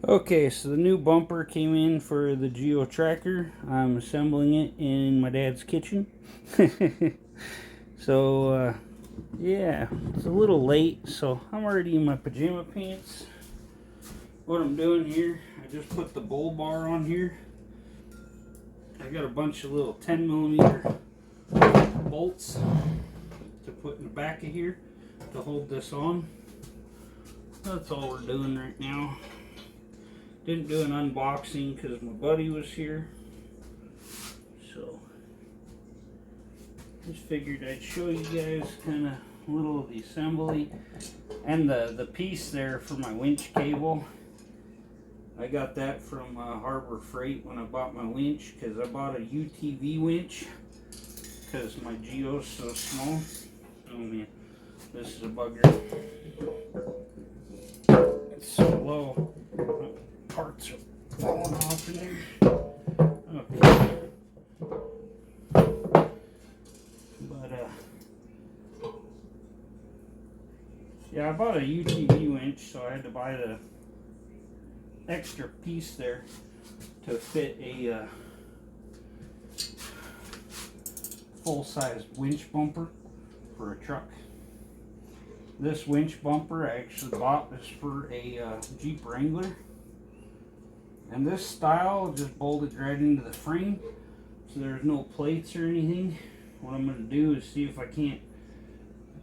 Okay, so the new bumper came in for the Geo Tracker. I'm assembling it in my dad's kitchen. So, yeah, it's a little late, so I'm already in my pajama pants. What I'm doing here, I just put the bull bar on here. I got a bunch of little 10mm bolts to put in the back of here to hold this on. That's all we're doing right now. Didn't do an unboxing because my buddy was here, so just figured I'd show you guys kind of a little of the assembly and the piece there for my winch cable. I got that from Harbor Freight when I bought my winch, because I bought a UTV winch because my Geo's so small. Oh man, this is a bugger. It's so low. Parts are falling off in there. Okay. But yeah, I bought a UTV winch, so I had to buy the extra piece there to fit a full-size winch bumper for a truck. This winch bumper I actually bought is for a Jeep Wrangler. And this style just bolted right into the frame, so there's no plates or anything. What I'm going to do is see if I can't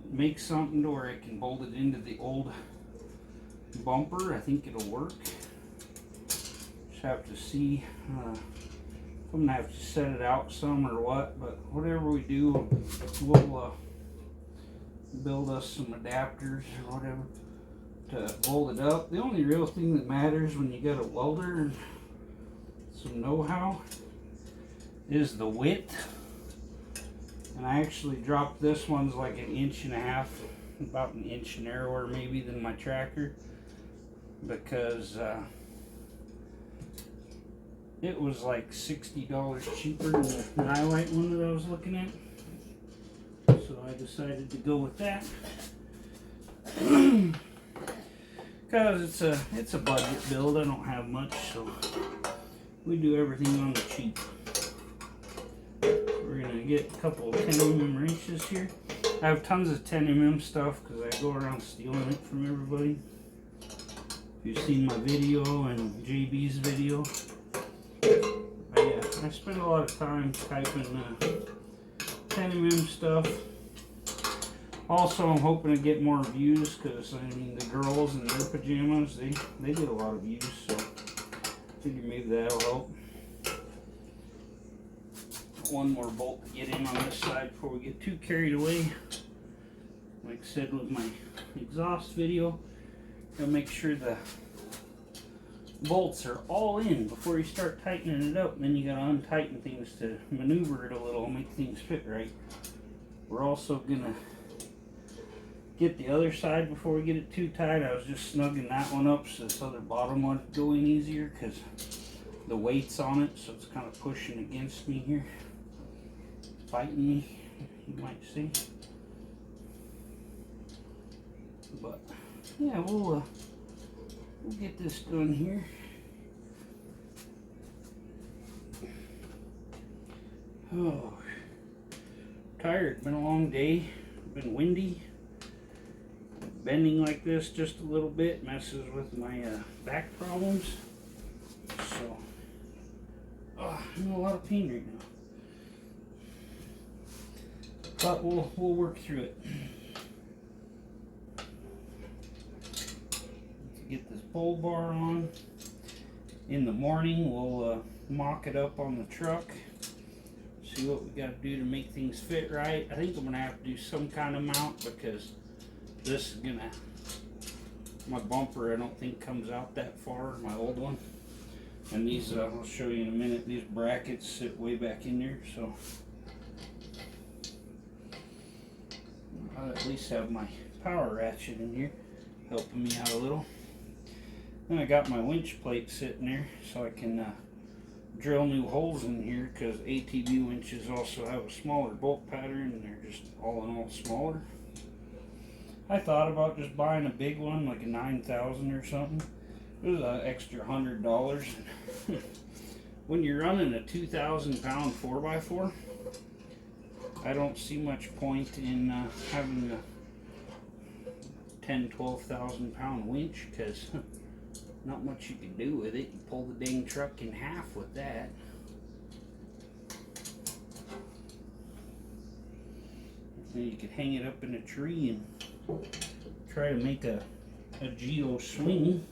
make something to where I can bolt it into the old bumper. I think it'll work. Just have to see if I'm going to have to set it out some or what, but whatever we do, we'll build us some adapters or whatever to hold it up. The only real thing that matters when you got a welder and some know-how is the width. And I actually dropped this one's like 1.5 inches, about 1 inch narrower maybe than my tracker, because it was like $60 cheaper than the Nylite one that I was looking at. So I decided to go with that. Because it's a budget build. I don't have much, so we do everything on the cheap. We're gonna get a couple of 10mm wrenches here. I have tons of 10mm stuff because I go around stealing it from everybody. If you've seen my video and JB's video, I spend a lot of time typing 10mm stuff. Also, I'm hoping to get more views because, I mean, the girls in their pajamas, they get a lot of views, so I figure maybe that'll help. One more bolt to get in on this side before we get too carried away. Like I said with my exhaust video, gotta make sure the bolts are all in before you start tightening it up. And then you gotta untighten things to maneuver it a little and make things fit right. We're also gonna get the other side before we get it too tight. I was just snugging that one up so this other bottom one would go in easier because the weight's on it, so it's kind of pushing against me here. It's fighting me, you might see. But yeah, we'll get this done here. Oh, tired. Been a long day. Been windy. Bending like this just a little bit messes with my back problems. So, I'm in a lot of pain right now. But we'll work through it. Let's get this pole bar on. In the morning, we'll mock it up on the truck. See what we got to do to make things fit right. I think I'm gonna have to do some kind of mount because this is gonna, my bumper I don't think comes out that far, my old one. And these, I'll show you in a minute, these brackets sit way back in there, so I'll at least have my power ratchet in here helping me out a little. Then I got my winch plate sitting there so I can drill new holes in here, because ATV winches also have a smaller bolt pattern and they're just all in all smaller. I thought about just buying a big one, like a 9,000 or something, It was an extra $100. When you're running a 2,000 pound 4x4, I don't see much point in having a 10-12,000 pound winch, because not much you can do with it. You pull the dang truck in half with that. And you could hang it up in a tree and try to make a Geo swing.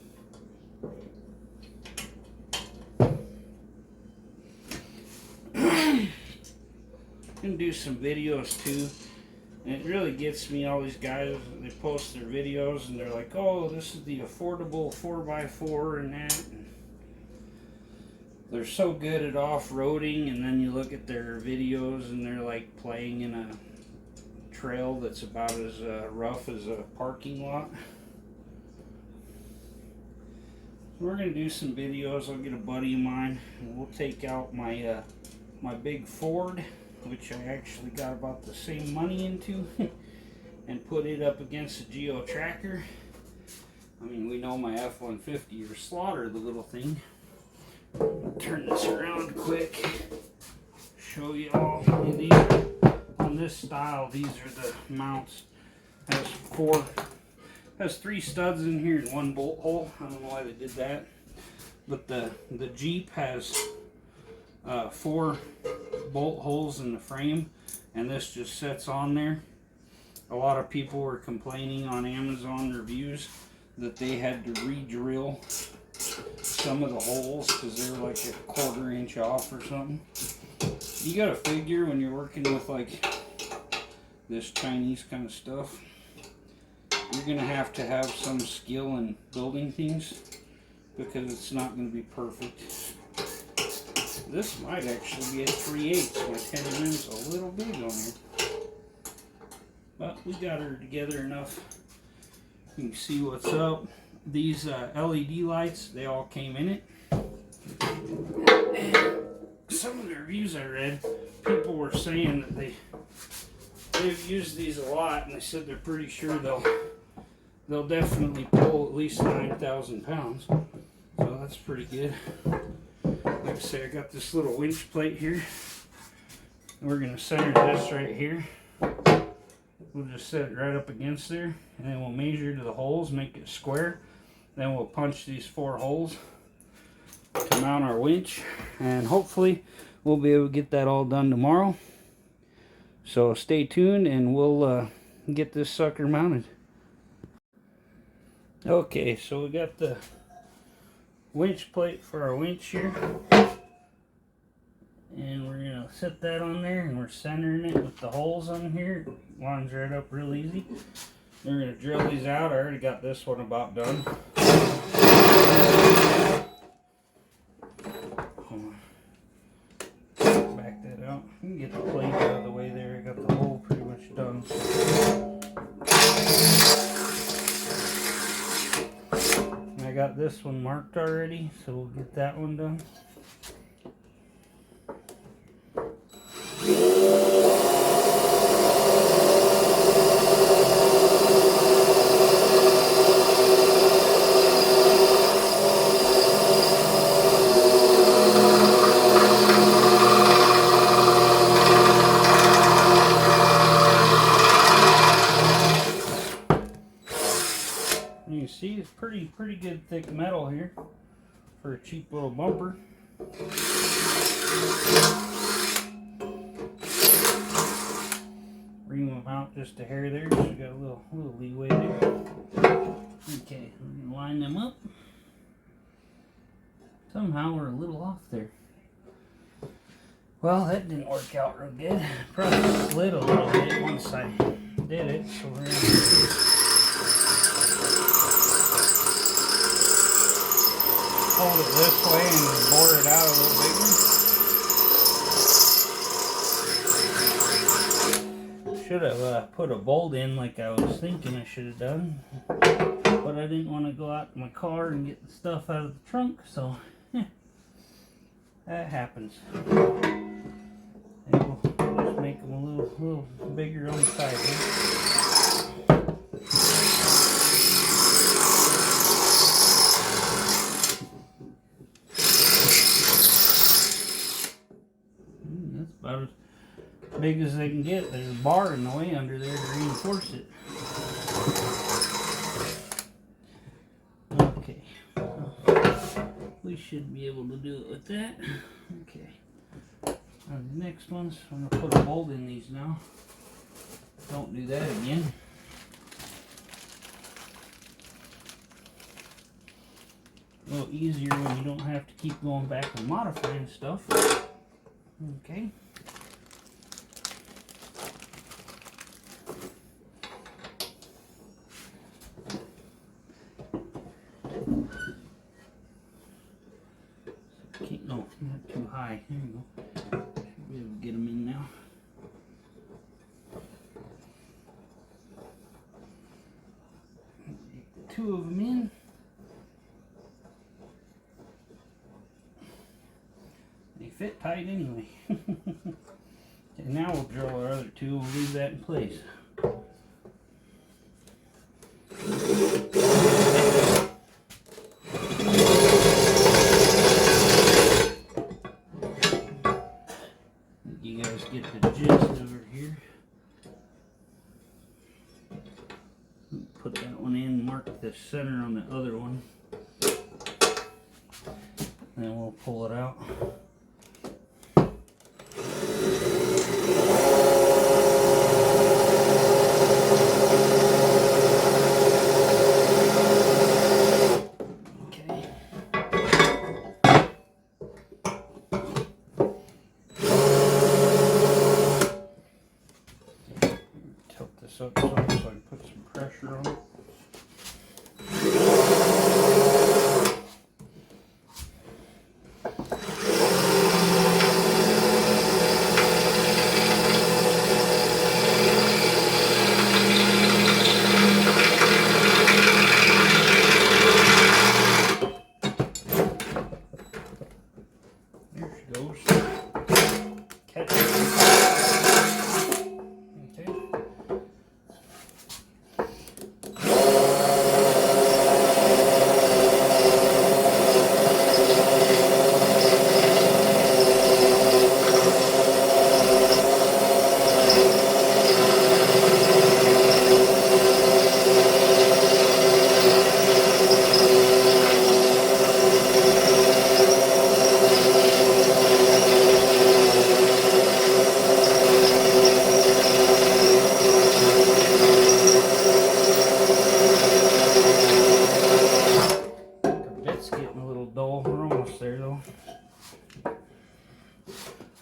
Can do some videos too, and it really gets me, all these guys, they post their videos and they're like, oh, this is the affordable 4x4 and that, and they're so good at off-roading, and then you look at their videos and they're like playing in a trail that's about as rough as a parking lot. So we're going to do some videos. I'll get a buddy of mine and we'll take out my my big Ford, which I actually got about the same money into, and put it up against a Geo Tracker. I mean, we know my F-150 or slaughter the little thing. I'll turn this around quick, show you all. These, on this style, these are the mounts. Has 3 studs in here and 1 bolt hole. I don't know why they did that, but the Jeep has 4 bolt holes in the frame, and this just sits on there. A lot of people were complaining on Amazon reviews that they had to re-drill some of the holes because they were like a 1/4 inch off or something. You gotta figure, when you're working with like this Chinese kind of stuff, you're gonna have to have some skill in building things, because it's not gonna be perfect. This might actually be a 3/8. My 10mm's a little big on here, but we got her together enough. You can see what's up. These LED lights, they all came in it. Some of the reviews I read, people were saying that they've used these a lot, and they said they're pretty sure they'll definitely pull at least 9,000 pounds. So that's pretty good. Like I say, I got this little winch plate here. We're going to center this right here. We'll just set it right up against there, and then we'll measure to the holes, make it square. Then we'll punch these 4 holes to mount our winch, and hopefully we'll be able to get that all done tomorrow. So stay tuned and we'll get this sucker mounted. Okay, so we got the winch plate for our winch here, and we're gonna set that on there, and we're centering it with the holes on here. It lines right up real easy. We're gonna drill these out. I already got this one about done. Back that out. You can get the plate out of the way there. I got the hole pretty much done. I got this one marked already, so we'll get that one done. You can see it's pretty good thick metal here for a cheap little bumper. Bring them out just a hair there, so we got a little leeway there. Okay, we're gonna line them up. Somehow we're a little off there. Well, that didn't work out real good. Probably slid a little bit once I did it, so we're gonna hold it this way and bore it out a little bigger. Should have put a bolt in like I was thinking I should have done, but I didn't want to go out in my car and get the stuff out of the trunk, so that happens. And we'll just make them a little bigger on the side here. about as big as they can get. There's a bar in the way under there to reinforce it. Okay, we should be able to do it with that. Okay, now the next ones, I'm going to put a bolt in these now. Don't do that again. A little easier when you don't have to keep going back and modifying stuff. Okay. No, not too high. There you go. Should be able to get them in now. Two of them in. They fit tight anyway. And now we'll drill our other two. We'll leave that in place. You guys get the gist over here. Put that one in, mark the center on the other one. Then we'll pull it out. Up so I can put some pressure on it. There she goes. Catch it.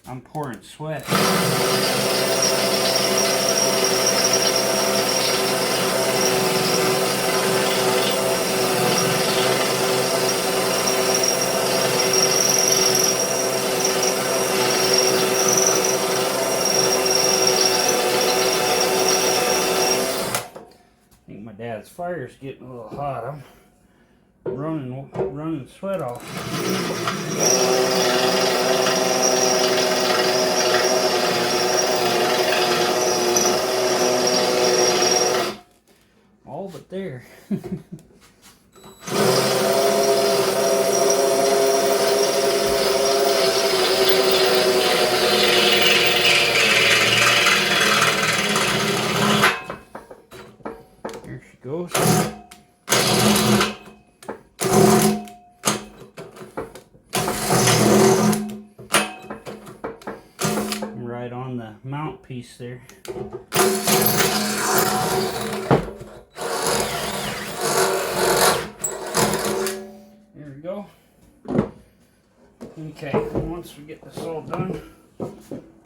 I'm pouring sweat. I think my dad's fire's getting a little hot. I'm running sweat off. All but there. There she goes. Right on the mount piece there. There we go. Okay, once we get this all done,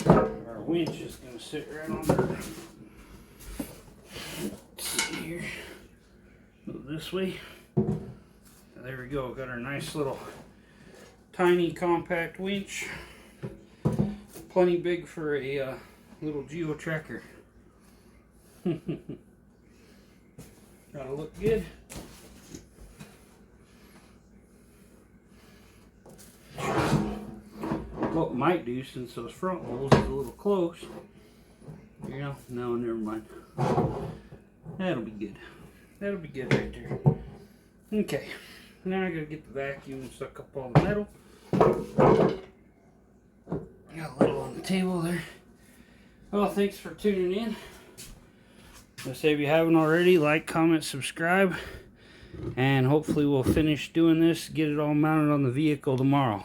our winch is going to sit right on there. Let's see here. Move this way. There we go. Got our nice little tiny compact winch. Plenty big for a little Geo Tracker. Gotta look good. What we might do, since those front holes is a little close, yeah, no, never mind. That'll be good. That'll be good right there. Okay, now I gotta get the vacuum and suck up all the metal. Got a little on the table there. Well, thanks for tuning in. Let's say if you haven't already, like, comment, subscribe, and hopefully we'll finish doing this, get it all mounted on the vehicle tomorrow.